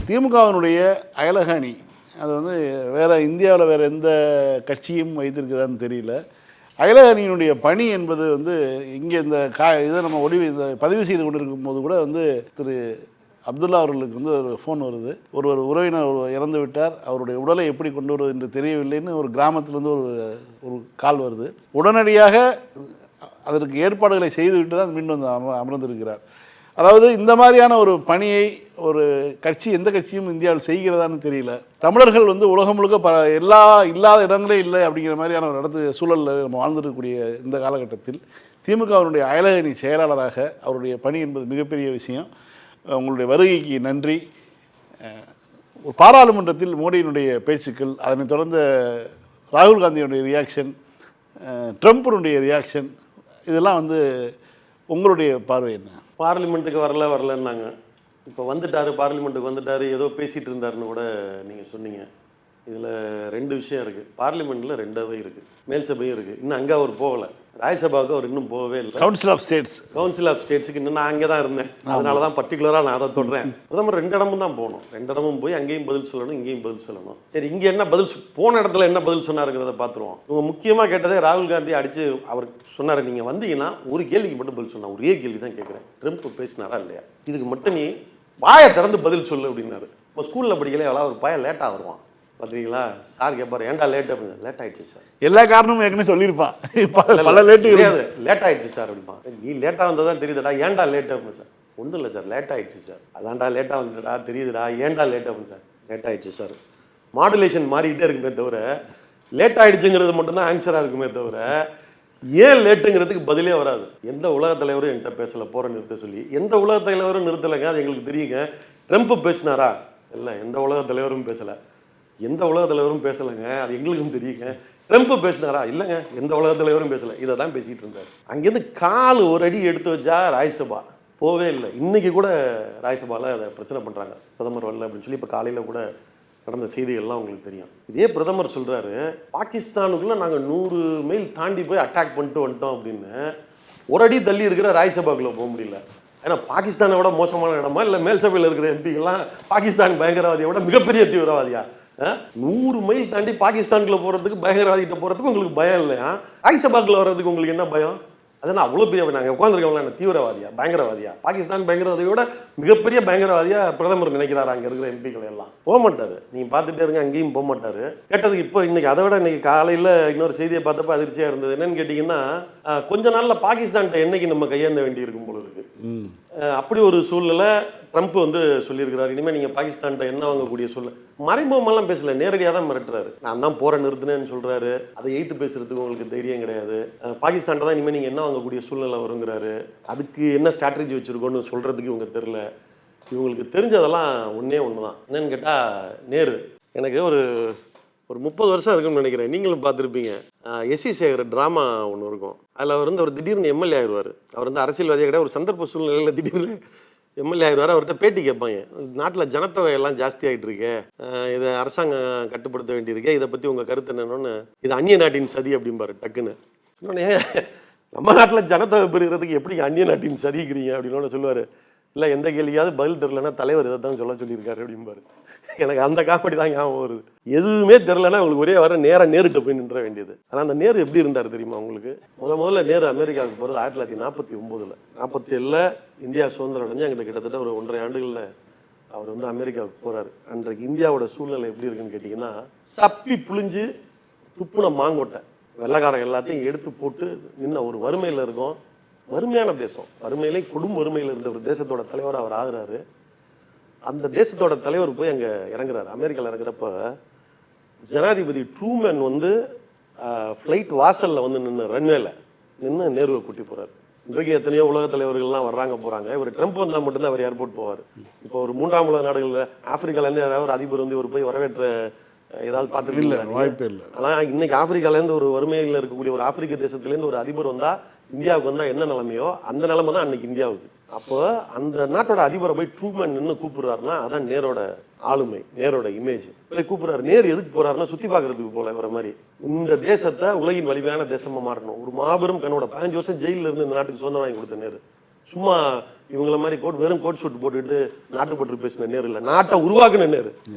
திமுகவினுடைய அயலக அணி அது வந்து வேறு இந்தியாவில் வேறு எந்த கட்சியும் வைத்திருக்குதான்னு தெரியல. அயலக அணியினுடைய பணி என்பது வந்து இங்கே இந்த இதை நம்ம இதை பதிவு செய்து கொண்டிருக்கும் போது கூட வந்து திரு அப்துல்லா அவர்களுக்கு வந்து ஒரு ஃபோன் வருது. ஒரு உறவினர் இறந்து விட்டார், அவருடைய உடலை எப்படி கொண்டு வருவது என்று தெரியவில்லைன்னு ஒரு கிராமத்திலேருந்து ஒரு கால் வருது. உடனடியாக அதற்கு ஏற்பாடுகளை செய்துவிட்டு தான் மீண்டும் வந்து அமர்ந்திருக்கிறார். அதாவது இந்த மாதிரியான ஒரு பணியை ஒரு கட்சி எந்த கட்சியும் இந்தியாவில் செய்கிறதான்னு தெரியல. தமிழர்கள் வந்து உலகம் முழுக்க இல்லாத இடங்களே இல்லை அப்படிங்கிற மாதிரியான ஒரு சூழலில் நம்ம வாழ்ந்துருக்கக்கூடிய இந்த காலகட்டத்தில் திமுகவினுடைய அயலக அணி செயலாளராக அவருடைய பணி என்பது மிகப்பெரிய விஷயம். உங்களுடைய வருகைக்கு நன்றி. ஒரு பாராளுமன்றத்தில் மோடியினுடைய பேச்சுக்கள், அதனைத் தொடர்ந்த ராகுல் காந்தியுடைய ரியாக்ஷன், ட்ரம்ப்பினுடைய ரியாக்ஷன், இதெல்லாம் வந்து உங்களுடைய பார்வை என்ன? பார்லிமெண்ட்டுக்கு வரலன்னாங்க. இப்போ வந்துட்டார், பார்லிமெண்ட்டுக்கு வந்துட்டார், ஏதோ பேசிகிட்டு இருந்தாருன்னு கூட நீங்கள் சொன்னீங்க. இதில் 2 விஷயம் இருக்குது. பார்லிமெண்ட்டில் 2 அவை இருக்குது, மேல் சபையும் இருக்குது. இன்னும் அங்கே அவர் போகலை. ராஜ்யசபாவுக்கு அவர் இன்னும் போகவே இல்லை. கவுன்சில் ஆஃப் ஸ்டேட்ஸுக்கு இன்னும் நான் அங்கே தான் இருந்தேன். அதனால தான் பர்டிகுலராக நான் அதை சொல்கிறேன். பிரதமர் 2 இடமும் தான் போகணும். 2 இடமும் போய் அங்கேயும் பதில் சொல்லணும், இங்கேயும் பதில் சொல்லணும். சரி, இங்கே என்ன பதில் போன இடத்துல என்ன பதில் சொன்னாருங்கிறத பார்த்துருவோம். இவங்க முக்கியமாக கேட்டதே ராகுல் காந்தி அடித்து அவர் சொன்னார், நீங்கள் வந்தீங்கன்னா ஒரு கேள்விக்கு மட்டும் பதில் சொன்னா. ஒரே கேள்வி தான் கேட்குறேன், ட்ரம்ப் பேசினாரா இல்லையா, இதுக்கு மட்டும் நீ வாயை திறந்து பதில் சொல்லு அப்படின்னாரு. இப்போ ஸ்கூலில் படிக்கல எவ்வளோ ஒரு பையன் லேட்டாக வருவான் பார்த்தீங்களா, சார் கேட்பாரு ஏன்டா லேட் அப்படின்னு. லேட் ஆகிடுச்சு சார். எல்லா காரணமும் ஏற்கனவே சொல்லியிருப்பான், பல லேட்டு கிடையாது, லேட் ஆகிடுச்சு சார் அப்படிப்பான். நீ லேட்டாக வந்தால் தான் தெரியுதுடா, ஏன்டா லேட் அப்படின்னு சார். ஒன்றும் இல்லை சார், லேட் ஆகிடுச்சு சார். அதான்டா லேட்டாக வந்துட்டா தெரியுதுடா, ஏன்டா லேட் அப்படின்னு சார். லேட் ஆகிடுச்சு சார். மாடுலேஷன் மாறிக்கிட்டே இருக்குமே தவிர லேட் ஆகிடுச்சுங்கிறது மட்டும்தான் ஆன்சராக இருக்குமே தவிர ஏன் லேட்டுங்கிறதுக்கு பதிலே வராது. எந்த உலக தலைவரும் என்கிட்ட பேசலை போகிற நிறுத்த சொல்லி. எந்த உலக தலைவரும் நிறுத்தலைங்க, அது எங்களுக்கு தெரியுங்க. ட்ரம்ப் பேசினாரா? இல்லை, எந்த உலக தலைவரும் பேசலை. எந்த உலக தலைவரும் பேசலைங்க, அது எங்களுக்கும் தெரியுங்க. ட்ரம்ப் பேசினாரா? இல்லைங்க, எந்த உலக தலைவரும் பேசலை. இதை தான் பேசிகிட்டு இருந்தார். அங்கேருந்து கால் ஒரு அடி எடுத்து வச்சா ராஜ்யசபா போவே இல்லை. இன்றைக்கி கூட ராஜ்யசபாவில் அதை பிரச்சனை பண்ணுறாங்க, பிரதமர் வரல அப்படின்னு சொல்லி. இப்போ காலையில் கூட நடந்த செய்திகள்லாம் உங்களுக்கு தெரியும். இதே பிரதமர் சொல்கிறாரு, பாகிஸ்தானுக்குள்ளே நாங்கள் 100 மைல் தாண்டி போய் அட்டாக் பண்ணிட்டு வந்துட்டோம் அப்படின்னு. ஒரு அடி தள்ளி இருக்கிற ராஜ்யசபாக்குள்ளே போக முடியல. ஏன்னா பாகிஸ்தானை விட மோசமான இடமா, இல்லை மேல் சபையில் இருக்கிற எம்பிகள்லாம் பாகிஸ்தான் பயங்கரவாதியை விட மிகப்பெரிய தீவிரவாதியா? 100 மைல் தாண்டி பாகிஸ்தானுக்குள்ள போகிறதுக்கு, பயங்கரவாதிகிட்ட போகிறதுக்கு உங்களுக்கு பயம் இல்லையா? ராஜ்யசபாக்குள்ள வர்றதுக்கு உங்களுக்கு என்ன பயம்? அதனால் அவ்வளோ பெரிய நாங்கள் உட்காந்துருக்கவங்களா என்ன தீவிரவாதியா, பயங்கரவாதியா? பாகிஸ்தான் பயங்கரவாதியோட மிகப்பெரிய பயங்கரவாதியா பிரதமர் நினைக்கிறாரு. அங்கே இருக்கிற எம்பிக்கள் எல்லாம் போக மாட்டார். நீங்கள் பார்த்துட்டே இருங்க, அங்கேயும் போக மாட்டார். கேட்டதுக்கு இப்போ இன்னைக்கு அதை விட இன்னைக்கு காலையில் இன்னொரு செய்தியை பார்த்தப்ப அதிர்ச்சியாக இருந்தது. என்னன்னு கேட்டிங்கன்னா, கொஞ்ச நாளில் பாகிஸ்தான்கிட்ட என்னைக்கு நம்ம கையேந்த வேண்டி இருக்கும் போல இருக்கு. அப்படி ஒரு சூழ்நிலை ட்ரம்ப் வந்து சொல்லியிருக்கிறார். இனிமேல் நீங்கள் பாகிஸ்தான்கிட்ட என்ன வாங்கக்கூடிய சூழ்நிலை. மறைமுகமெல்லாம் பேசல, நேரடியாக தான் மிரட்டுறாரு. நான் தான் போற நிறுத்தினேன்னு சொல்கிறாரு. அதை எய்த்து பேசுறதுக்கு உங்களுக்கு தைரியம் கிடையாது. பாகிஸ்தான்கிட்ட தான் இனிமேல் நீங்கள் என்ன வாங்கக்கூடிய சூழ்நிலை வருங்கிறாரு. அதுக்கு என்ன ஸ்ட்ராட்டஜி வச்சுருக்கோன்னு சொல்கிறதுக்கு இவங்க தெரில. இவங்களுக்கு தெரிஞ்சதெல்லாம் ஒன்றே ஒன்று தான். என்னன்னு கேட்டால், நேரு எனக்கு ஒரு 30 வருஷம் இருக்குன்னு நினைக்கிறேன். நீங்களும் பார்த்துருப்பீங்க. எஸ்வி சேகர் ட்ராமா ஒன்று இருக்கும். அதில் அவர் வந்து திடீர்னு எம்எல்ஏ ஆயிடுவார். அவர் வந்து அரசியல்வாதியாக கிடையாது, ஒரு சந்தர்ப்ப சூழ்நிலையில் திடீர்னு எம்எல்ஏ ஆயிடுவார். அவர்கிட்ட பேட்டி கேட்பாங்க, நாட்டில் ஜனத்தொகை எல்லாம் ஜாஸ்தி ஆகிட்டு இருக்கு, இதை அரசாங்கம் கட்டுப்படுத்த வேண்டியிருக்கு, இதை பற்றி உங்கள் கருத்து என்னன்னு. இது அந்நிய நாட்டின் சதி அப்படிம்பாரு டக்குன்னு. இன்னொன்னே, நம்ம நாட்டில் ஜனத்தொகை பெறுகிறதுக்கு எப்படி அந்நிய நாட்டின் சதிக்கிறீங்க அப்படின்னு சொல்லுவார். இல்லை, எந்த கேள்வியாவது பதில் தெரிலன்னா தலைவர் இதை தான் சொல்ல சொல்லியிருக்காரு அப்படிம்பாரு. எனக்கு அந்த காமெடி தான் ஞாபகம் வருது. எதுவுமே தெரிலன்னா உங்களுக்கு ஒரே வர நேரிட்ட போய் நின்ற வேண்டியது. ஆனால் அந்த நேரு எப்படி இருந்தார் தெரியுமா உங்களுக்கு? முதல்ல நேரு அமெரிக்காவுக்கு போகிறது 1949. 47 இந்தியா சுதந்திரம் அடைஞ்சு அங்கிட்ட கிட்டத்தட்ட ஒரு 1.5 ஆண்டுகளில் அவர் வந்து அமெரிக்காவுக்கு போகிறாரு. அன்றைக்கு இந்தியாவோட சூழ்நிலை எப்படி இருக்குன்னு கேட்டிங்கன்னா, சப்பி புழிஞ்சு துப்புன மாங்கொட்டை வெள்ளைக்காரன் எல்லாத்தையும் எடுத்து போட்டு நின்ன ஒரு வறுமையில் இருக்கும். வறுமையான தேசம், வறுமையிலே கொடும் வறுமையில் இருந்த ஒரு தேசத்தோட தலைவர் அவர் ஆகுறாரு. அந்த தேசத்தோட தலைவர் போய் அங்கே இறங்குறாரு. அமெரிக்காவில் இறங்குறப்ப ஜனாதிபதி ட்ரூமேன் வந்து ஃப்ளைட் வாசலில் வந்து ரன்வேல நின்று நேருவை கூட்டி போகிறார். இன்றைக்கு எத்தனையோ உலக தலைவர்கள்லாம் வர்றாங்க போகிறாங்க. இவர் ட்ரம்ப் வந்தால் மட்டும்தான் அவர் ஏர்போர்ட் போவார். இப்போ ஒரு 3ஆம் உலக நாடுகளில் ஆப்பிரிக்காலேருந்து ஏதாவது ஒரு அதிபர் வந்து இவர் போய் வரவேற்ற ஏதாவது பார்த்துருக்கீங்களா? வாய்ப்பே இல்லை. ஆனால் இன்னைக்கு ஆப்பிரிக்காலேருந்து ஒரு வறுமையில் இருக்கக்கூடிய ஒரு ஆப்பிரிக்க தேசத்துலேருந்து ஒரு அதிபர் வந்தால், இந்தியாவுக்கு வந்தால் என்ன நிலைமையோ அந்த நிலைமை தான் அன்னைக்கு இந்தியாவுக்கு. அப்போ அந்த நாட்டோட அதிபரை போய் ட்ரூமேன் நின்று கூப்பிடுறாருன்னா அதான் நேரோட ஆளுமை, நேரோட இமேஜ். போய் கூப்பிடுறாரு. நேரு எதுக்கு போறாருன்னா சுற்றி பார்க்கறதுக்கு போல வர மாதிரி. இந்த தேசத்தை உலகின் வலிமையான தேசமாக மாறணும். ஒரு மாபெரும் கனவோட 15 வருஷம் ஜெயிலில் இருந்து இந்த நாட்டுக்கு சுதந்திரம் வாங்கி கொடுத்த நேரு. சும்மா இவங்கள மாதிரி வெறும் கோட் சூட் போட்டுக்கிட்டு நாட்டுப்பற்று பேசின நேரு இல்லை, நாட்டை உருவாக்குன நேரு.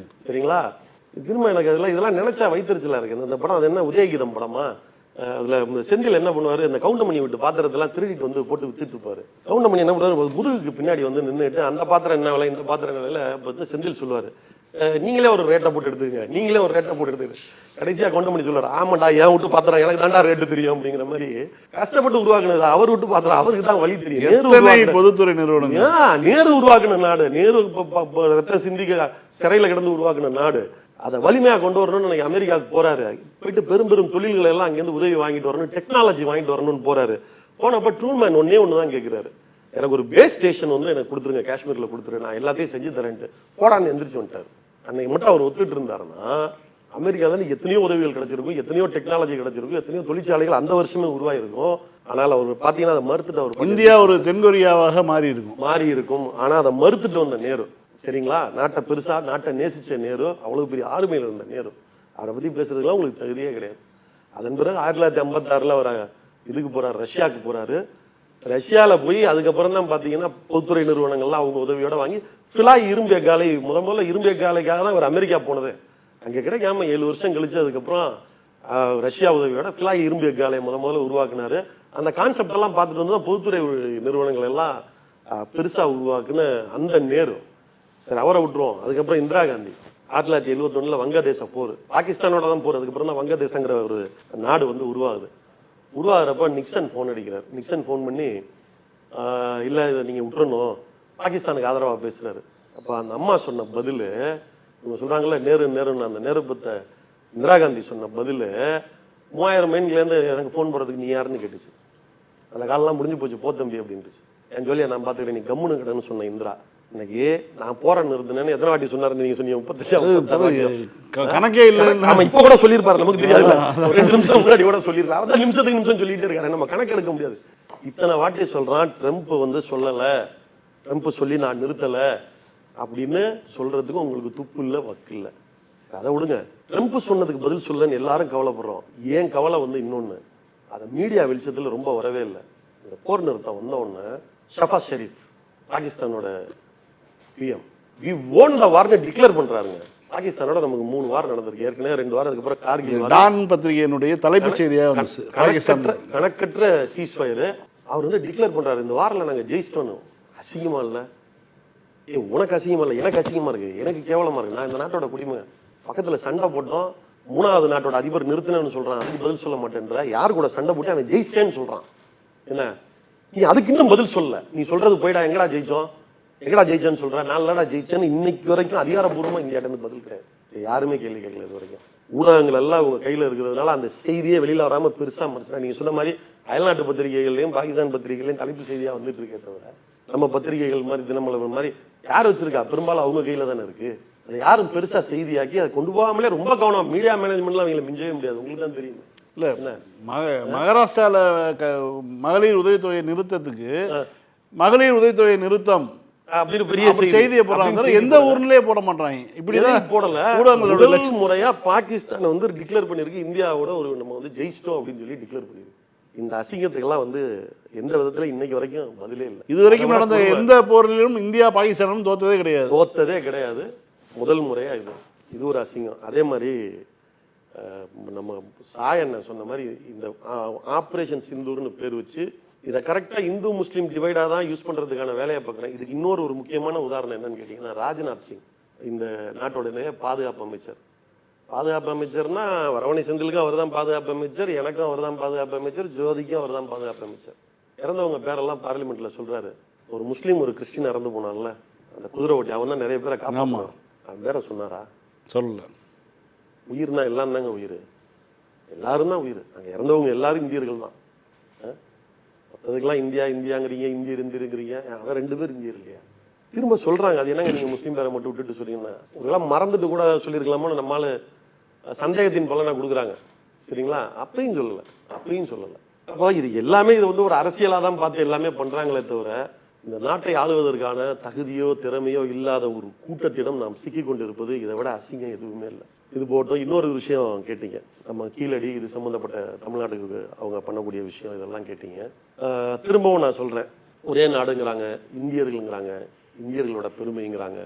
சரிங்களா? திரும்ப எனக்கு இதெல்லாம் நினைச்சா வைத்தறிச்சலா இருக்கு. இந்த படம் அது என்ன உதயகீதம் படமா? அதுல இந்த செந்தில் என்ன பண்ணுவாரு, இந்த கவுண்டமணி விட்டு பாத்திரத்தெல்லாம் திருடிட்டு வந்து போட்டு வித்துட்டு இருப்பாரு. கவுண்டமணி என்ன பண்ணுவாரு, முதுகுக்கு பின்னாடி வந்து நின்றுட்டு அந்த பாத்திரம் என்ன விலை, இந்த பாத்திரம் என்ன விலை பார்த்து செந்தில் சொல்லுவாரு, நீங்களே ஒரு ரேட்டை போட்டு எடுத்துங்க, நீங்களே ஒரு ரேட்டை போட்டு எடுத்துங்க. கடைசியா கவுண்டமணி சொல்லுவாரு, ஆமாண்டா என் விட்டு பாத்திரம் எனக்கு தாண்டா ரேட்டு தெரியும் அப்படிங்கிற மாதிரி. கஷ்டப்பட்டு உருவாக்குனது அவர் விட்டு பாத்திரம் அவருக்கு தான் வழி தெரியும். பொதுத்துறை நிறுவனம் நேரு உருவாக்குன நாடு, நேரு ரத்த சிந்திக்க சிறையில கிடந்து உருவாக்குன நாடு. அதை வலிமையா கொண்டு வரணும்னு எனக்கு அமெரிக்காவுக்கு போறாரு. போயிட்டு பெரும் பெரும் தொழில்களை எல்லாம் அங்கேருந்து உதவி வாங்கிட்டு வரணும், டெக்னாலஜி வாங்கிட்டு வரணும்னு போறாரு. போனப்ப ட்ரூமேன் ஒண்ணு தான் கேட்கிறாரு, எனக்கு ஒரு பேஸ் ஸ்டேஷன் வந்து எனக்கு கொடுத்துருங்க, காஷ்மீர்ல கொடுத்துரு, நான் எல்லாத்தையும் செஞ்சு தரேன்ட்டு போடான்னு எந்திரிச்சு வந்துட்டாரு. அன்னைக்கு மட்டும் அவர் ஒத்துட்டு இருந்தாருன்னா அமெரிக்கால எத்தனையோ உதவிகள் கிடைச்சிருக்கும், எத்தனையோ டெக்னாலஜி கிடைச்சிருக்கும், எத்தனையோ தொழிற்சாலைகள் அந்த வருஷமே உருவாயிருக்கும். ஆனால் அவர் பாத்தீங்கன்னா அதை மறுத்துட்டு அவர் இந்தியா ஒரு தென்கொரியாவாக மாறி இருக்கும். ஆனா அதை மறுத்துட்டு வந்த நேரு, சரிங்களா, நாட்டை பெருசா நாட்டை நேசிச்ச நேரு, அவ்வளவு பெரிய ஆர்மியில் இருந்த நேரு, அவரை பத்தி பேசுறதுக்குலாம் உங்களுக்கு தகுதியே கிடையாது. அதன் பிறகு 1956 அவர் இதுக்கு போறாரு, ரஷ்யாவுக்கு போறாரு. ரஷ்யால போய் அதுக்கப்புறம் தான் பாத்தீங்கன்னா பொதுத்துறை நிறுவனங்கள்லாம் அவங்க உதவியோட வாங்கி ஃபிலாய் இரும்பு எக்காலை முதல்ல இரும்பு எக்காலைக்காக தான் அவர் அமெரிக்கா போனது. அங்க கிடைக்காம 7 வருஷம் கழிச்சு அதுக்கப்புறம் ரஷ்யா உதவியோட ஃபிலாய் இரும்பு எக்காலை முதல்ல உருவாக்குனாரு. அந்த கான்செப்ட் எல்லாம் பார்த்துட்டு வந்து தான் பொதுத்துறை நிறுவனங்கள் எல்லாம் பெருசா உருவாக்குன அந்த நேரு. சரி, அவரை விட்டுருவோம். அதுக்கப்புறம் இந்திரா காந்தி 1971 வங்கதேச போர், பாகிஸ்தானோட தான் போர். அதுக்கப்புறம் தான் வங்கதேசங்கிற ஒரு நாடு வந்து உருவாகுது. உருவாகிறப்ப நிக்சன் ஃபோன் அடிக்கிறார். நிக்சன் ஃபோன் பண்ணி இல்லை இதை நீங்கள் விட்டுறணும், பாகிஸ்தானுக்கு ஆதரவாக பேசுகிறாரு. அப்போ அந்த அம்மா சொன்ன பதில், இவங்க சொல்கிறாங்களே நேருன்னு, அந்த நேரு பத்த இந்திரா காந்தி சொன்ன பதில் 3000 மைன்லேருந்து எனக்கு ஃபோன் போடுறதுக்கு நீ யாருன்னு கேட்டுச்சு. அந்த காலெல்லாம் முடிஞ்சு போச்சு, போத்தம்பி அப்படின்ட்டுச்சு. என் சொல்லியா நான் பார்த்துக்கிறேன், நீ கம்முன்னு கிடன்னு சொன்ன இந்திரா. இன்னைக்கு நான் போறேன்னு இருந்தேன்னு எத்தனை வாட்டி சொன்னாருன்னு நீங்க சொன்னீங்க? 35 கணக்கே இல்லை. நம்ம இப்ப கூட சொல்லியிருப்பாரு, நமக்கு தெரியாது. 2 நிமிஷம் முன்னாடி கூட சொல்லியிருக்காரு. அதான் நிமிஷத்துக்கு நிமிஷம் சொல்லிட்டே இருக்காரு, நம்ம கணக்கு எடுக்க முடியாது. இத்தனை வாட்டி சொல்றான், ட்ரம்ப் வந்து சொல்லல, ட்ரம்ப் சொல்லி நான் நிறுத்தல அப்படின்னு சொல்றதுக்கு உங்களுக்கு துப்பு இல்லை, வக்கு இல்லை. அதை விடுங்க, ட்ரம்ப் சொன்னதுக்கு பதில் சொல்லன்னு எல்லாரும் கவலைப்படுறோம். ஏன் கவலை வந்து இன்னொன்னு, அதை மீடியா வெளிச்சத்துல ரொம்ப வரவே இல்லை. இந்த போர் நிறுத்தம் வந்த உடனே ஷஃபாஸ் ஷெரீப் பாகிஸ்தானோட பிஎம் வி ஓன் த வார்னு டிக்ளேர் பண்றாருங்க. பாகிஸ்தானோட நமக்கு 3 வாரம் நடந்திருக்கு, ஏற்கனவே 2 வாரம். அதுக்கப்புறம் கார்கில் டான் பத்திரிகையினுடைய தலைப்புச் செய்தியாக கணக்கற்ற சீஸ்ஃபயர் அவர் வந்து டிக்ளேர் பண்றாரு, இந்த வாரில் நாங்க ஜெயிச்சிட்டோம். அசிங்கமா இல்லை? உனக்கு அசிங்கமா இல்லை, எனக்கு அசிங்கமா இருக்கு, எனக்கு கேவலமா இருக்கு. நான் இந்த நாட்டோட குடிமகன், பக்கத்துல சண்டை போட்டோம், 3வது நாட்டோட அதிபர் நிறுத்தினு சொல்றான், அதுக்கு பதில் சொல்ல மாட்டேன்ற. யார் கூட சண்டை போட்டு அவன் ஜெயிச்சிட்டேன்னு சொல்றான். என்ன நீ அதுக்கு இன்னும் பதில் சொல்ல? நீ சொல்றது போயிடா, எங்கடா ஜெயிச்சோம், எங்கடா ஜெயிச்சேன்னு சொல்ற, நான்லடா ஜெயிச்சேன்னு இன்னைக்கு வரைக்கும் அதிகாரப்பூர்வமா இந்தியாட்ட பதில் கிடையாது. யாருமே கேள்வி கேட்கல இது வரைக்கும். ஊடகங்கள் எல்லாம் உங்க கையில இருக்கிறதுனால அந்த செய்தியே வெளியில வராம பெருசா மறைச்சா. நீங்க சொன்ன மாதிரி அயல்நாட்டு பத்திரிகைகளையும் பாகிஸ்தான் பத்திரிகைகளையும் தலைப்பு செய்தியா வந்துட்டு இருக்கே தவிர, நம்ம பத்திரிகைகள் மாதிரி தினமலர் மாதிரி யார் வச்சிருக்கா? பெரும்பாலும் அவங்க கையில தானே இருக்கு. அதை யாரும் பெருசா செய்தியாக்கி அதை கொண்டு போகாமலே ரொம்ப கவனம். மீடியா மேனேஜ்மெண்ட்லாம் அவங்களை மிஞ்சவே முடியாது, உங்களுக்கு தான் தெரியும். இல்லை, மகாராஷ்டிராவில் மகளிர் உதவித்தொகை நிறுத்தத்துக்கு மகளிர் உதவித்தொகை நிறுத்தம் அப்படின்னு பெரிய செய்தியை போடுறாங்க. எந்த ஊர்லயே போட மாட்டாங்க, இப்படிதான் போடல. ஊடகங்களோட முறையா பாகிஸ்தான் வந்து டிக்ளேர் பண்ணிருக்கு, இந்தியாவோட ஒரு நம்ம வந்து ஜெயிச்சிட்டோம் அப்படின்னு சொல்லி டிக்ளேர் பண்ணிருக்கு. இந்த அசிங்கத்துக்கெல்லாம் வந்து எந்த விதத்துல இன்னைக்கு வரைக்கும் பதிலே இல்லை. இது வரைக்கும் நடந்த எந்த போரிலும் இந்தியா பாகிஸ்தானும் தோத்ததே கிடையாது. முதல் முறையா இது ஒரு அசிங்கம். அதே மாதிரி நம்ம சாயண்ண சொன்ன மாதிரி இந்த ஆப்ரேஷன் சிந்தூர்னு பேர் வச்சு இதை கரெக்டாக இந்து முஸ்லீம் டிவைடாக தான் யூஸ் பண்ணுறதுக்கான வேலையை பார்க்குறேன். இதுக்கு இன்னொரு ஒரு முக்கியமான உதாரணம் என்னன்னு கேட்டிங்கன்னா, ராஜ்நாத் சிங் இந்த நாட்டோடைய பாதுகாப்பு அமைச்சர். பாதுகாப்பு அமைச்சர்னா வரவணை செந்திலுக்கும் அவர் தான் பாதுகாப்பு அமைச்சர், எனக்கும் அவர் தான் பாதுகாப்பு அமைச்சர், ஜோதிக்கும் அவர் தான் பாதுகாப்பு அமைச்சர். இறந்தவங்க பேரெல்லாம் பார்லிமெண்ட்டில் சொல்கிறாரு. ஒரு முஸ்லீம் ஒரு கிறிஸ்டின் இறந்து போனான்ல, அந்த குதிரை ஓட்டி, அவன் தான் நிறைய பேரை காப்பாற்றுவான். அவன் பேரை சொன்னாரா? சொல்லல. உயிர்னா எல்லாம் தாங்க உயிர், எல்லாரும் தான் உயிர். அங்கே இறந்தவங்க எல்லாரும் இந்தியர்கள் தான். மற்றதுக்கெல்லாம் இந்தியாங்கிறீங்க, இந்தியருங்கிறீங்க, அவன் 2 பேர் இந்தியர் இல்லையா? திரும்ப சொல்றாங்க, அது என்னங்க நீங்க முஸ்லீம் பேரை மட்டும் விட்டுட்டு சொல்றீங்கன்னா, உங்களெல்லாம் மறந்துட்டு கூட சொல்லியிருக்கலாமோ, நம்மளால சந்தேகத்தின் பலனை கொடுக்குறாங்க. சரிங்களா? அப்பயும் சொல்லலை. அப்போ இது எல்லாமே இது வந்து ஒரு அரசியலாக தான் பார்த்து எல்லாமே பண்றாங்களே தவிர, இந்த நாட்டை ஆளுவதற்கான தகுதியோ திறமையோ இல்லாத ஒரு கூட்டத்திடம் நாம் சிக்கி கொண்டிருப்பது இதை விட அசிங்கம் எதுவுமே இல்லை. இது போட்டோம். இன்னொரு விஷயம் கேட்டீங்க, நம்ம கீழடி இது சம்மந்தப்பட்ட தமிழ்நாட்டுக்கு அவங்க பண்ணக்கூடிய விஷயம் இதெல்லாம் கேட்டீங்க. திரும்பவும் நான் சொல்றேன், ஒரே நாடுங்கிறாங்க, இந்தியர்களுங்கிறாங்க, இந்தியர்களோட பெருமைங்கிறாங்க,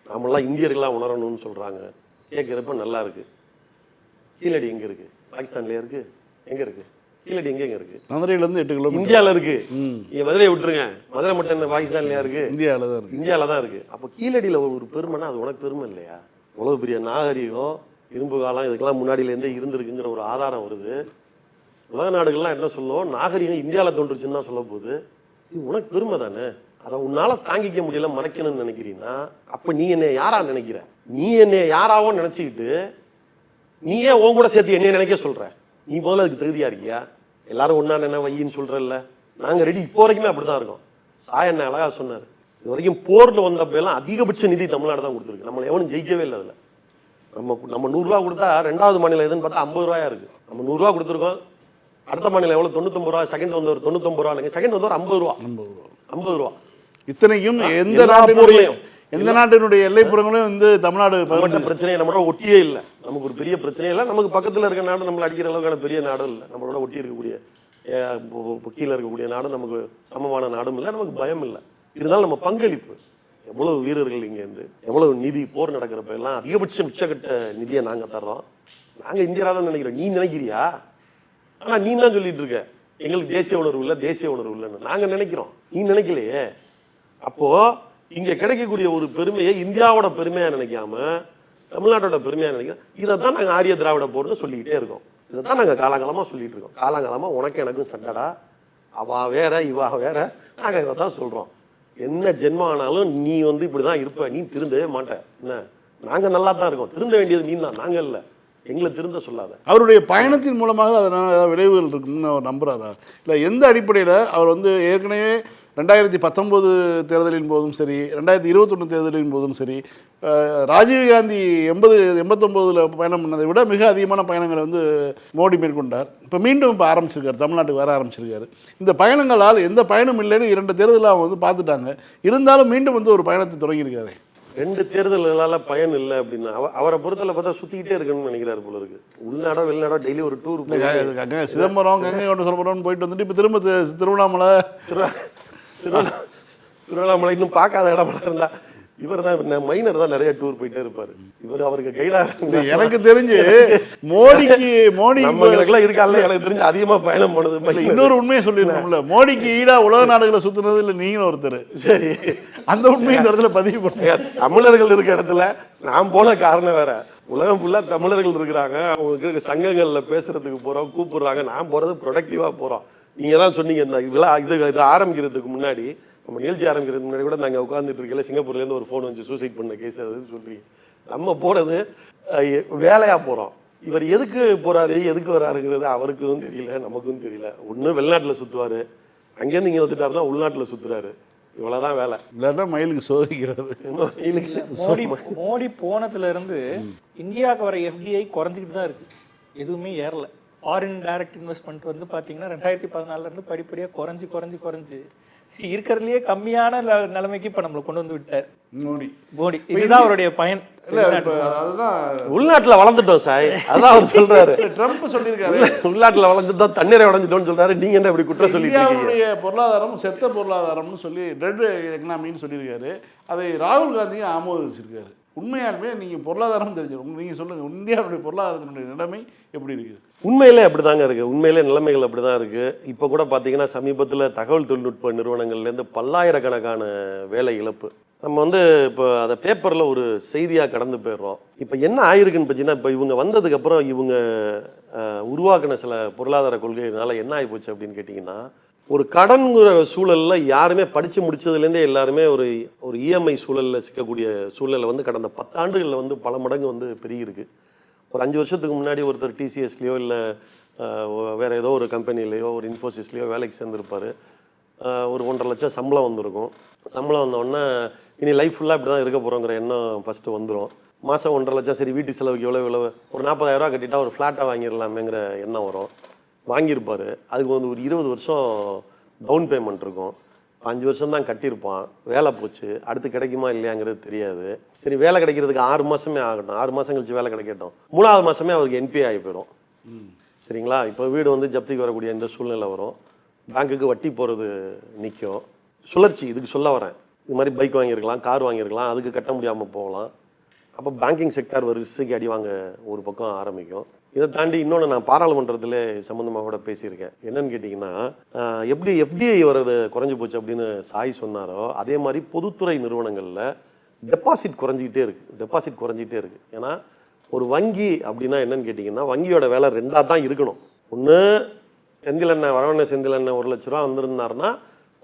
நாமெல்லாம் இந்தியர்களாக உணரணும்னு சொல்கிறாங்க. கேட்குறப்ப நல்லா இருக்குது. கீழடி எங்கே இருக்குது? பாகிஸ்தான்லேயே இருக்குது. எங்கே இருக்குது கீழடி? எங்கே இருக்குது? மதுரையிலேருந்து 8 கிலோமீட்டர் இந்தியாவில் இருக்குது. நீங்கள் மதுரையை விட்டுருங்க, மதுரை மட்டும் என்ன பாகிஸ்தான்லையா இருக்குது? இந்தியாவில் தான் இருக்குது. இந்தியாவில் தான் இருக்குது. அப்போ கீழடியில் ஒரு பெருமைனா அது உனக்கு பெருமை இல்லையா? அவ்வளோ பெரிய நாகரிகம், இரும்பு காலம், இதுக்கெல்லாம் முன்னாடியிலேருந்தே இருந்திருக்குங்கிற ஒரு ஆதாரம் வருது. உலக நாடுகள்லாம் என்ன சொல்லுவோம்? நாகரிகம் இந்தியாவில் தோன்றுச்சுன்னு தான் சொல்ல போகுது. இது உனக்கு பெருமை தானே. அதை உன்னால் தாங்கிக்க முடியல, மறைக்கணும்னு நினைக்கிறீங்கன்னா அப்போ நீ என்னை யாரா நினைக்கிற? நீ என்னை யாராவோ நினச்சிக்கிட்டு நீயே உன் கூட சேர்த்து என்னைய நினைக்க சொல்கிற. நீ முதல்ல அதுக்கு தகுதியாக இருக்கியா? எல்லாரும் ஒன்றா என்ன வையின்னு சொல்கிறல்ல. நாங்கள் ரெடி. இப்போ வரைக்குமே அப்படி தான் இருக்கோம். என்ன அழகாக சொன்னார். இது வரைக்கும் போரில் வந்தப்பெல்லாம் அதிகபட்ச நிதி தமிழ்நாடு தான் கொடுத்துருக்கு. நம்மளை எவனும் ஜெயிக்கவே இல்லை. அதில் நம்ம 100 ரூபா கொடுத்தா 2வது மாநிலம் எதுன்னு பார்த்தா 50 ரூபாயா இருக்குது. நம்ம 100 ரூபா கொடுத்துருக்கோம். அடுத்த மாநிலம் எவ்வளோ? 99 ரூபா. செகண்ட் வந்தவர் 99 ரூபா இல்லைங்க, செகண்ட் வந்தவர் 50 ரூபா. 50 ரூபா. இத்தனைக்கும் எந்த நாட்டினுடைய எல்லைப்புறங்களும் வந்து தமிழ்நாடு பிரச்சனையே நம்மளோட ஒட்டியே இல்லை. நமக்கு ஒரு பெரிய பிரச்சனையே இல்லை. நமக்கு பக்கத்தில் இருக்க நாடு நம்மளை அடிக்கிற அளவுக்கான பெரிய நாடும் இல்லை. நம்மளோட ஒட்டி இருக்கக்கூடிய கீழே இருக்கக்கூடிய நாடும் நமக்கு சமமான நாடும் இல்லை. நமக்கு பயம் இல்லை. இருந்தாலும் நம்ம பங்களிப்பு எவ்வளவு வீரர்கள் இங்கேருந்து எவ்வளவு நிதி போர் நடக்கிறப்ப எல்லாம் அதிகபட்சம் உச்சக்கட்ட நிதியை நாங்கள் தர்றோம். நாங்கள் இந்தியராக தான் நினைக்கிறோம். நீ நினைக்கிறியா? ஆனால் நீ தான் சொல்லிட்டு இருக்க எங்களுக்கு தேசிய உணர்வு இல்லை, தேசிய உணர்வு இல்லைன்னு. நாங்கள் நினைக்கிறோம், நீ நினைக்கலையே. அப்போ இங்கே கிடைக்கக்கூடிய ஒரு பெருமையை இந்தியாவோட பெருமையாக நினைக்காம தமிழ்நாட்டோட பெருமையாக நினைக்கிறோம். இதை தான் நாங்கள் ஆரிய திராவிட போர்னு சொல்லிக்கிட்டே இருக்கோம். இதை தான் நாங்கள் காலங்காலமாக சொல்லிட்டு இருக்கோம். காலங்காலமாக உனக்கு எனக்கும் சண்டடா, அவா வேற இவா வேற, நாங்கள் இதை தான் சொல்கிறோம். என்ன ஜென்மம் ஆனாலும் நீ வந்து இப்படி தான் இருப்ப, நீ திருந்தவே மாட்ட. என்ன, நாங்கள் நல்லா தான் இருக்கோம். திருந்த வேண்டியது நீ தான், நாங்கள் இல்லை. எங்களை திருந்த சொல்லாத. அவருடைய பயணத்தின் மூலமாக அதனால் ஏதாவது விளைவுகள் இருக்குன்னு அவர் நம்புறாரா? இல்லை எந்த அடிப்படையில் அவர் வந்து ஏற்கனவே 2019 தேர்தலின் போதும் சரி, 2021 தேர்தலின் போதும் சரி, ராஜீவ்காந்தி 89 பயணம் பண்ணதை விட மிக அதிகமான பயணங்களை வந்து மோடி மேற்கொண்டார். இப்போ மீண்டும் ஆரம்பிச்சிருக்காரு, தமிழ்நாட்டுக்கு வர ஆரம்பிச்சிருக்காரு. இந்த பயணங்களால் எந்த பயணம் இல்லைன்னு 2 தேர்தலில் அவங்க வந்து பார்த்துட்டாங்க. இருந்தாலும் மீண்டும் வந்து ஒரு பயணத்தை தொடங்கியிருக்காரு. 2 தேர்தல்களால் பயன் இல்லை அப்படின்னா அவரை பொறுத்தல பார்த்தா சுற்றிக்கிட்டே இருக்கணும்னு நினைக்கிறாரு போல இருக்கு. உள்நாடோ வெளிநாடோ டெய்லி ஒரு டூர். சிதம்பரம், கங்கை கொண்ட சோழபுரம் போயிட்டு வந்துட்டு இப்போ திரும்ப திருவண்ணாமலை திருவண்ணாமலை இன்னும் பார்க்காத இடமா இருந்தா இவர் தான் மைனர் தான் நிறைய டூர் போயிட்டே இருப்பாரு. இவர் அவருக்கு கைடாக எனக்கு தெரிஞ்சு மோடி நம்மளுக்கெல்லாம் இருக்கால, எனக்கு தெரிஞ்சு அதிகமா பயணம் போனது. இன்னொரு உண்மையை சொல்லிருக்கோம்ல, மோடிக்கு ஈடா உலக நாடுகளை சுத்துனது இல்லை நீங்களும் ஒருத்தர். சரி, அந்த உண்மையை இந்த இடத்துல பதிவு பண்ணுங்க. தமிழர்கள் இருக்க இடத்துல நான் போன காரணம் வேற. உலகம் ஃபுல்லா தமிழர்கள் இருக்கிறாங்க, அவங்களுக்கு சங்கங்கள்ல பேசுறதுக்கு போறோம், கூப்பிடுறாங்க. நான் போறது ப்ரொடக்டிவா போறோம். நீங்க தான் சொன்னீங்க இந்த இது ஆரம்பிக்கிறதுக்கு முன்னாடி, நம்ம நிகழ்ச்சி ஆரம்பிக்கிறதுக்கு முன்னாடி கூட நாங்கள் உட்காந்துட்டு இருக்கல, சிங்கப்பூர்லேருந்து ஒரு ஃபோன் வந்து சூசைட் பண்ண கேஸ் அதுன்னு சொல்றீங்க. நம்ம போகிறது வேலையாக போகிறோம். இவர் எதுக்கு போகிறாரு, எதுக்கு வராருங்கிறது அவருக்கும் தெரியல, நமக்கும் தெரியல. ஒன்று வெளிநாட்டில் சுற்றுவார், அங்கேருந்து இங்கே வந்துட்டாருன்னா உள்நாட்டில் சுற்றுறாரு. இவ்வளோதான் வேலை. இல்லைன்னா மயிலுக்கு சோதிக்கிறது. மோடி போனதுலேருந்து இந்தியாவுக்கு வர FDI குறைஞ்சிக்கிட்டு தான் இருக்குது, எதுவுமே ஏறல. ஃபாரின் டைரக்ட் இன்வெஸ்ட்மெண்ட் வந்து பார்த்தீங்கன்னா 2014 படிப்படியாக குறைஞ்சி இருக்கிறதுலயே கம்மியான நிலைமைக்கு இப்போ நம்மளை கொண்டு வந்து விட்டார் மோடி. இதுதான் அவருடைய பயன். உள்நாட்டில் வளர்ந்துட்டோம் சாய், அதான் அவர் சொல்றாரு. ட்ரம்ப் சொல்லியிருக்காரு உள்நாட்டில் வளர்ந்துட்டோம், தண்ணீரை வளர்ந்துட்டோம்னு சொல்றாரு. நீங்க என்ன இப்படி குற்றம் சொல்லிட்டு இந்தியாவுடைய பொருளாதாரம் செத்த பொருளாதாரம்னு சொல்லி டெட் எக்கனாமின்னு சொல்லியிருக்காரு. அதை ராகுல் காந்தியும் ஆமோதிச்சிருக்காரு. உண்மையாலுமே நீங்கள் பொருளாதாரம் தெரிஞ்சிடும், நீங்கள் சொல்லுங்கள், இந்தியாவுடைய பொருளாதாரத்தினுடைய நிலைமை எப்படி இருக்குது? உண்மையிலே அப்படி தாங்க இருக்குது. உண்மையிலே நிலைமைகள் அப்படி தான் இருக்குது. இப்போ கூட பார்த்தீங்கன்னா சமீபத்தில் தகவல் தொழில்நுட்ப நிறுவனங்கள்லேருந்து பல்லாயிரக்கணக்கான வேலை இழப்பு. நம்ம வந்து இப்போ அதை பேப்பரில் ஒரு செய்தியாக கடந்து போயிடுறோம். இப்போ என்ன ஆயிருக்குன்னு பார்த்தீங்கன்னா, இப்போ இவங்க வந்ததுக்கப்புறம் இவங்க உருவாக்கின சில பொருளாதார கொள்கையினால என்ன ஆகிப்போச்சு அப்படின்னு கேட்டிங்கன்னா, ஒரு கடன்கிற சூழலில் யாருமே படித்து முடித்ததுலேருந்தே எல்லாருமே ஒரு இஎம்ஐ சூழலில் சிக்கக்கூடிய சூழலில் வந்து கடந்த 10 ஆண்டுகளில் வந்து பல மடங்கு வந்து பெருகிருக்கு. ஒரு 5 வருஷத்துக்கு முன்னாடி ஒருத்தர் டிசிஎஸ்லேயோ இல்லை வேறு ஏதோ ஒரு கம்பெனிலேயோ ஒரு இன்ஃபோசிஸ்லேயோ வேலைக்கு சேர்ந்துருப்பார். ஒரு 1.5 லட்சம் சம்பளம் வந்திருக்கும். சம்பளம் வந்தோடனே இனி லைஃப் ஃபுல்லாக இப்படி தான் இருக்க போகிறோங்கிற எண்ணம் ஃபஸ்ட்டு வந்துடும். மாதம் 1.5 லட்சம், சரி வீட்டு செலவுக்கு எவ்வளோ ஒரு 40,000 ரூபா கட்டிட்டா ஒரு ஃப்ளாட்டாக வாங்கிடலாமேங்கிற எண்ணம் வரும். வாங்கியிருப்பார். அதுக்கு வந்து ஒரு 20 வருஷம் டவுன் பேமெண்ட் இருக்கும். 5 வருஷம் தான் கட்டியிருப்பான். வேலை போச்சு, அடுத்து கிடைக்குமா இல்லையாங்கிறது தெரியாது. சரி, வேலை கிடைக்கிறதுக்கு 6 மாதமே ஆகட்டும், 6 மாதம் கழிச்சு வேலை கிடைக்கட்டும், 3ஆவது மாதமே அவருக்கு என்பிஏ ஆகி போயிடும். சரிங்களா? இப்போ வீடு வந்து ஜப்திக்கு வரக்கூடிய இந்த சூழ்நிலை வரும். பேங்க்குக்கு வட்டி போகிறது நிற்கும். சுழற்சி இதுக்கு சொல்ல வரேன். இது மாதிரி பைக் வாங்கியிருக்கலாம், கார் வாங்கியிருக்கலாம், அதுக்கு கட்ட முடியாமல் போகலாம். அப்போ பேங்கிங் செக்டார் வரிசைக்கு அடி வாங்க ஒரு பக்கம் ஆரம்பிக்கும். இதை தாண்டி இன்னொன்று நான் பாராளுமன்றத்தில் சம்மந்தமாக கூட பேசியிருக்கேன். என்னன்னு கேட்டிங்கன்னா, எப்படி எஃப்டிஐ வர்றது குறைஞ்சி போச்சு அப்படின்னு சாய் சொன்னாரோ, அதே மாதிரி பொதுத்துறை நிறுவனங்களில் டெபாசிட் குறைஞ்சிக்கிட்டே இருக்குது. ஏன்னா ஒரு வங்கி அப்படின்னா என்னன்னு கேட்டிங்கன்னா, வங்கியோட வேலை ரெண்டாக தான் இருக்கணும். ஒன்று செந்திலண்ணன் வரவண்ண செந்திலண்ணன் 1 லட்ச ரூபா வந்திருந்தாருன்னா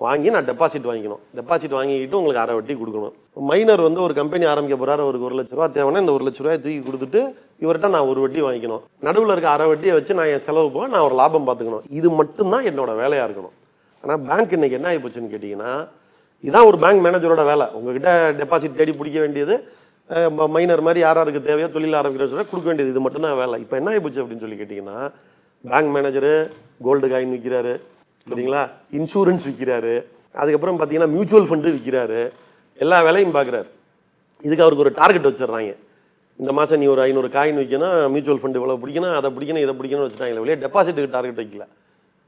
வாங்கி நான் டெபாசிட் வாங்கிக்கணும். டெபாசிட் வாங்கிக்கிட்டு உங்களுக்கு அரை வட்டி கொடுக்கணும். மைனர் வந்து ஒரு கம்பெனி ஆரம்பிக்க போகிறாரு, அவருக்கு 1 லட்ச ரூபா தேவைன்னா இந்த 1 லட்ச ரூபாயை தூக்கி கொடுத்துட்டு இவர்கிட்ட நான் ஒரு வட்டி வாங்கிக்கணும். நடுவில் இருக்க அரை வட்டியை வச்சு நான் என் செலவு போக நான் ஒரு லாபம் பார்த்துக்கணும். இது மட்டும்தான் என்னோட வேலையாக இருக்கணும். ஆனால் பேங்க் இன்னைக்கு என்ன ஆகி போச்சுன்னு கேட்டிங்கன்னா, இதான் ஒரு பேங்க் மேனேஜரோட வேலை. உங்ககிட்ட டெபாசிட் தேடி பிடிக்க வேண்டியது, மைனர் மாதிரி யாருக்கு தேவையோ தொழில் ஆரம்பிக்கிற கொடுக்க வேண்டியது, இது மட்டும்தான் வேலை. இப்போ என்ன ஆகி போச்சு அப்படின்னு சொல்லி கேட்டிங்கன்னா, பேங்க் மேனேஜரு கோல்டு காயின் விற்கிறாரு, சரிங்களா, இன்சூரன்ஸ் விற்கிறாரு, அதுக்கப்புறம் பார்த்தீங்கன்னா மியூச்சுவல் ஃபண்டு விற்கிறாரு, எல்லா வேலையும் பார்க்குறாரு. இதுக்கு அவருக்கு ஒரு டார்கெட் வச்சிடுறாங்க. இந்த மாதம் நீ ஒரு 500 காயின் விற்கணும், மியூச்சுவல் ஃபண்டு இவ்வளோ பிடிக்கணும், அதை பிடிக்கணும், இதை பிடிக்கணும்னு வச்சுட்டாங்க. வெளியே டெபாசிட்டுக்கு டார்கெட் வைக்கல,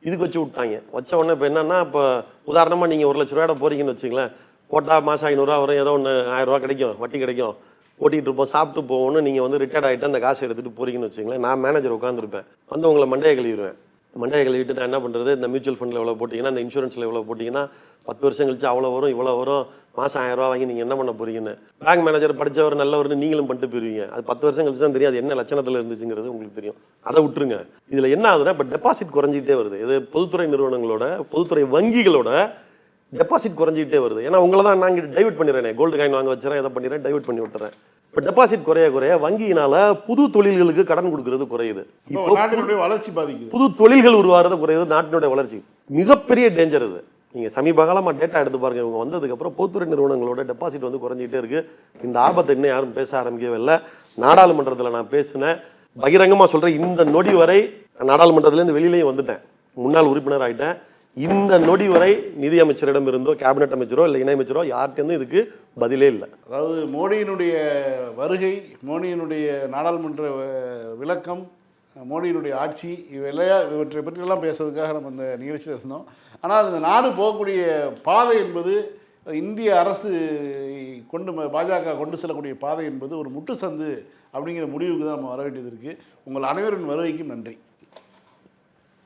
இதுக்கு வச்சு விட்டாங்க. வச்ச உடனே இப்போ என்னன்னா, இப்போ உதாரணமாக நீங்கள் 1 லட்ச ரூபாயோட போகிறீங்கன்னு வச்சுங்களேன், போட்டால் மாதம் 500 ரூபா வரும், ஏதோ ஒன்று 1000 ரூபா கிடைக்கும், வட்டி கிடைக்கும், ஓட்டிகிட்டு இருப்போம், சாப்பிட்டு போகணும்னு நீங்கள் வந்து ரிட்டையர்ட் ஆகிட்டு அந்த காசை எடுத்துகிட்டு போகிறீங்கன்னு வச்சுங்களேன், நான் மேனேஜர் உட்காந்துருப்பேன், வந்து உங்களை மண்டையை கழுவிடுவேன். மண்டையை கழுவிட்டு நான் என்ன பண்ணுறது, இந்த மியூச்சுவல் ஃபண்டில் எவ்வளோ போட்டிங்கன்னா, இந்த இன்சூரன்ஸில் எவ்வளோ போட்டிங்கன்னா 10 வருஷம் கழிச்சு அவ்வளோ வரும், இவ்வளோ வரும், மாதம் 1000 ரூபா வாங்கி நீங்கள் என்ன பண்ண போகிறீங்கன்னு. பேங்க் மேனேஜர் படித்தவர் நல்லவர்னு நீங்களும் பண்ணிட்டு போயிருவீங்க. அது 10 வருஷம் கழிச்சு தான் தெரியும் அது என்ன லட்சணத்தில் இருந்துச்சுங்கிறது உங்களுக்கு தெரியும். அதை விட்டுருங்க. இதில் என்ன ஆகுதுன்னா, இப்போ டெபாசிட் குறைஞ்சிக்கிட்டே வருது. இது பொதுத்துறை நிறுவனங்களோட, பொதுத்துறை வங்கிகளோட டெபாசிட் குறைஞ்சிக்கிட்டே வருது. ஏன்னா உங்களை தான் நான் இங்கே டைவர்ட் பண்ணிடுறேன், கோல்டு காயின் வாங்க வச்சுறேன், எதை பண்ணிடுறேன், டைவர்ட் பண்ணி விட்டுறேன். இப்போ டெபாசிட் குறைய வங்கியினால புது தொழில்களுக்கு கடன் கொடுக்கறது குறையுது. இப்போ நாட்டினுடைய வளர்ச்சி பாதிக்குது, புது தொழில்கள் உருவாகிறது குறையுது, நாட்டினுடைய வளர்ச்சி மிகப்பெரிய டேஞ்சர் இது. நீங்கள் சமீப காலமாக டேட்டா எடுத்து பாருங்க, இவங்க வந்ததுக்கப்புறம் பொதுத்துறை நிறுவனங்களோட டெபாசிட் வந்து குறைஞ்சிக்கிட்டே இருக்குது. இந்த ஆபத்தை இன்னும் யாரும் பேச ஆரம்பிக்கவே இல்லை. நாடாளுமன்றத்தில் நான் பேசினேன், பகிரங்கமாக சொல்கிறேன், இந்த நொடி வரை நாடாளுமன்றத்துலேருந்து வெளியிலையும் வந்துட்டேன், முன்னாள் உறுப்பினர் ஆகிட்டேன். இந்த நொடி வரை நிதி அமைச்சரிடம் இருந்தோ கேபினெட் அமைச்சரோ இல்லை இணை அமைச்சரோ யார்கிட்டேருந்து இதுக்கு பதிலே இல்லை. அதாவது மோடியினுடைய வருகை, மோடியினுடைய நாடாளுமன்ற விளக்கம், மோடியினுடைய ஆட்சி, இவற்றை பற்றியெல்லாம் பேசுறதுக்காக நம்ம இந்த நிகழ்ச்சியில் இருந்தோம். ஆனால் இந்த நாடு போகக்கூடிய பாதை என்பது, இந்திய அரசு பாஜக கொண்டு செல்லக்கூடிய பாதை என்பது ஒரு முட்டுச்சந்து அப்படிங்கிற முடிவுக்கு தான் நம்ம வர வேண்டியது இருக்குது. உங்கள் அனைவரின் வருகைக்கும் நன்றி.